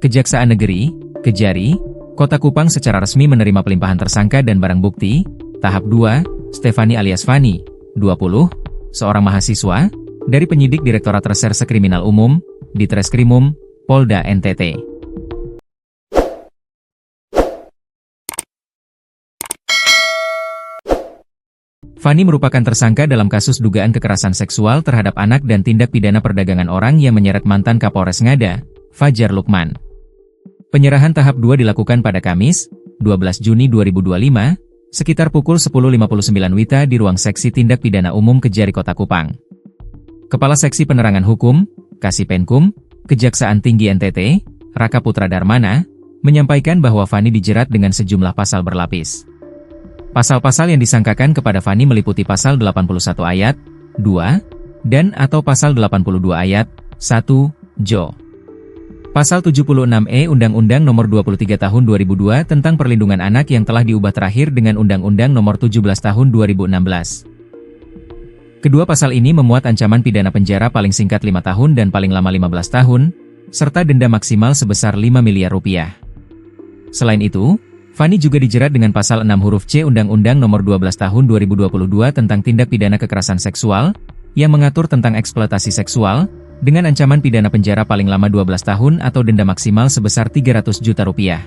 Kejaksaan Negeri, Kejari, Kota Kupang secara resmi menerima pelimpahan tersangka dan barang bukti. Tahap 2, Stefani alias Fani, 20, seorang mahasiswa, dari penyidik Direktorat Reserse Kriminal Umum, Ditreskrimum, Polda NTT. Fani merupakan tersangka dalam kasus dugaan kekerasan seksual terhadap anak dan tindak pidana perdagangan orang yang menyeret mantan Kapolres Ngada, Fajar Lukman. Penyerahan tahap 2 dilakukan pada Kamis, 12 Juni 2025, sekitar pukul 10.59 WITA di ruang Seksi Tindak Pidana Umum Kejari Kota Kupang. Kepala Seksi Penerangan Hukum, Kasipenkum, Kejaksaan Tinggi NTT, Raka Putra Darmana, menyampaikan bahwa Fani dijerat dengan sejumlah pasal berlapis. Pasal-pasal yang disangkakan kepada Fani meliputi pasal 81 ayat 2 dan atau pasal 82 ayat 1 Jo. Pasal 76E Undang-Undang Nomor 23 Tahun 2002 tentang Perlindungan Anak yang telah diubah terakhir dengan Undang-Undang Nomor 17 Tahun 2016. Kedua pasal ini memuat ancaman pidana penjara paling singkat 5 tahun dan paling lama 15 tahun, serta denda maksimal sebesar 5 miliar rupiah. Selain itu, Fani juga dijerat dengan pasal 6 huruf C Undang-Undang Nomor 12 Tahun 2022 tentang tindak pidana kekerasan seksual, yang mengatur tentang eksploitasi seksual, dengan ancaman pidana penjara paling lama 12 tahun atau denda maksimal sebesar 300 juta rupiah.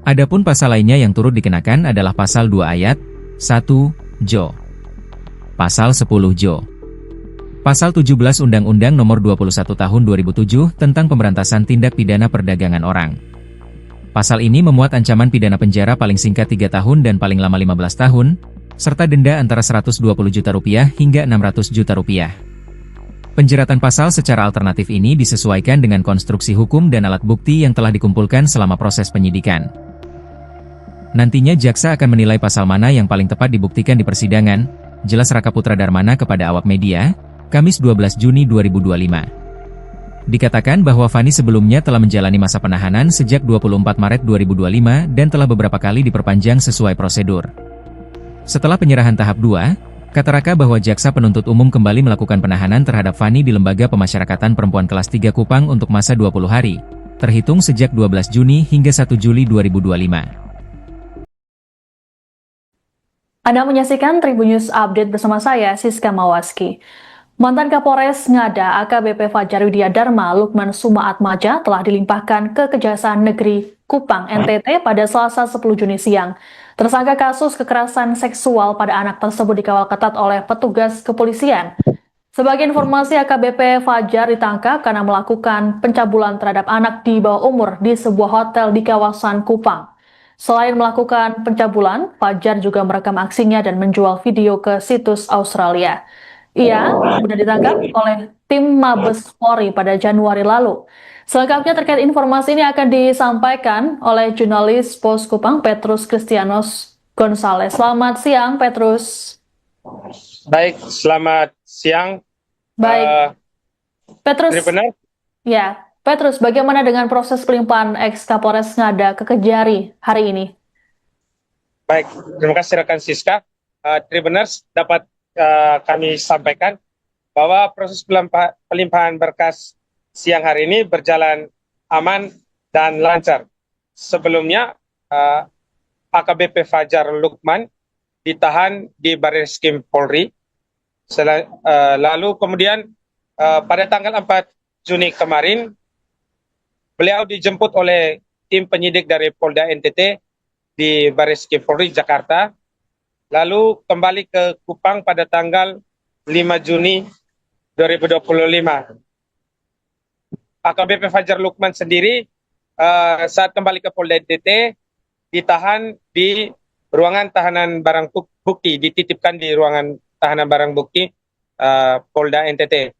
Adapun pasal lainnya yang turut dikenakan adalah pasal 2 ayat 1 Jo. Pasal 10 Jo. Pasal 17 Undang-Undang Nomor 21 Tahun 2007 tentang Pemberantasan Tindak Pidana Perdagangan Orang. Pasal ini memuat ancaman pidana penjara paling singkat 3 tahun dan paling lama 15 tahun, serta denda antara 120 juta rupiah hingga 600 juta rupiah. Penjeratan pasal secara alternatif ini disesuaikan dengan konstruksi hukum dan alat bukti yang telah dikumpulkan selama proses penyidikan. Nantinya jaksa akan menilai pasal mana yang paling tepat dibuktikan di persidangan, jelas Raka Putra Darmana kepada awak media, Kamis 12 Juni 2025. Dikatakan bahwa Fani sebelumnya telah menjalani masa penahanan sejak 24 Maret 2025 dan telah beberapa kali diperpanjang sesuai prosedur. Setelah penyerahan tahap 2, kata Raka bahwa Jaksa Penuntut Umum kembali melakukan penahanan terhadap Fani di Lembaga Pemasyarakatan Perempuan Kelas 3 Kupang untuk masa 20 hari, terhitung sejak 12 Juni hingga 1 Juli 2025. Anda menyaksikan Tribun News Update bersama saya, Siska Mawaski. Mantan Kapolres Ngada AKBP Fajar Widya Dharma Lukman Sumaatmaja telah dilimpahkan ke Kejaksaan Negeri Kupang NTT pada Selasa 10 Juni siang. Tersangka kasus kekerasan seksual pada anak tersebut dikawal ketat oleh petugas kepolisian. Sebagai informasi, AKBP Fajar ditangkap karena melakukan pencabulan terhadap anak di bawah umur di sebuah hotel di kawasan Kupang. Selain melakukan pencabulan, Fajar juga merekam aksinya dan menjual video ke situs Australia. Ia sudah ditangkap oleh tim Mabes Polri pada Januari lalu. Selengkapnya terkait informasi ini akan disampaikan oleh jurnalis Pos Kupang Petrus Kristianos Gonzales. Selamat siang, Petrus. Baik, selamat siang. Baik, Petrus. Benar? Ya, Petrus, bagaimana dengan proses pelimpahan ex Kapolres Ngada ke Kejari hari ini? Baik, terima kasih rekan Siska. Tribuners dapat kami sampaikan bahwa proses pelimpahan berkas siang hari ini berjalan aman dan lancar. Sebelumnya, AKBP Fajar Lukman ditahan di Barreskrim Polri. Lalu kemudian pada tanggal 4 Juni kemarin, beliau dijemput oleh tim penyidik dari Polda NTT di Barreskrim Polri Jakarta. Lalu kembali ke Kupang pada tanggal 5 Juni 2025. AKBP Fajar Lukman sendiri saat kembali ke Polda NTT ditahan di ruangan tahanan barang bukti, dititipkan di ruangan tahanan barang bukti Polda NTT.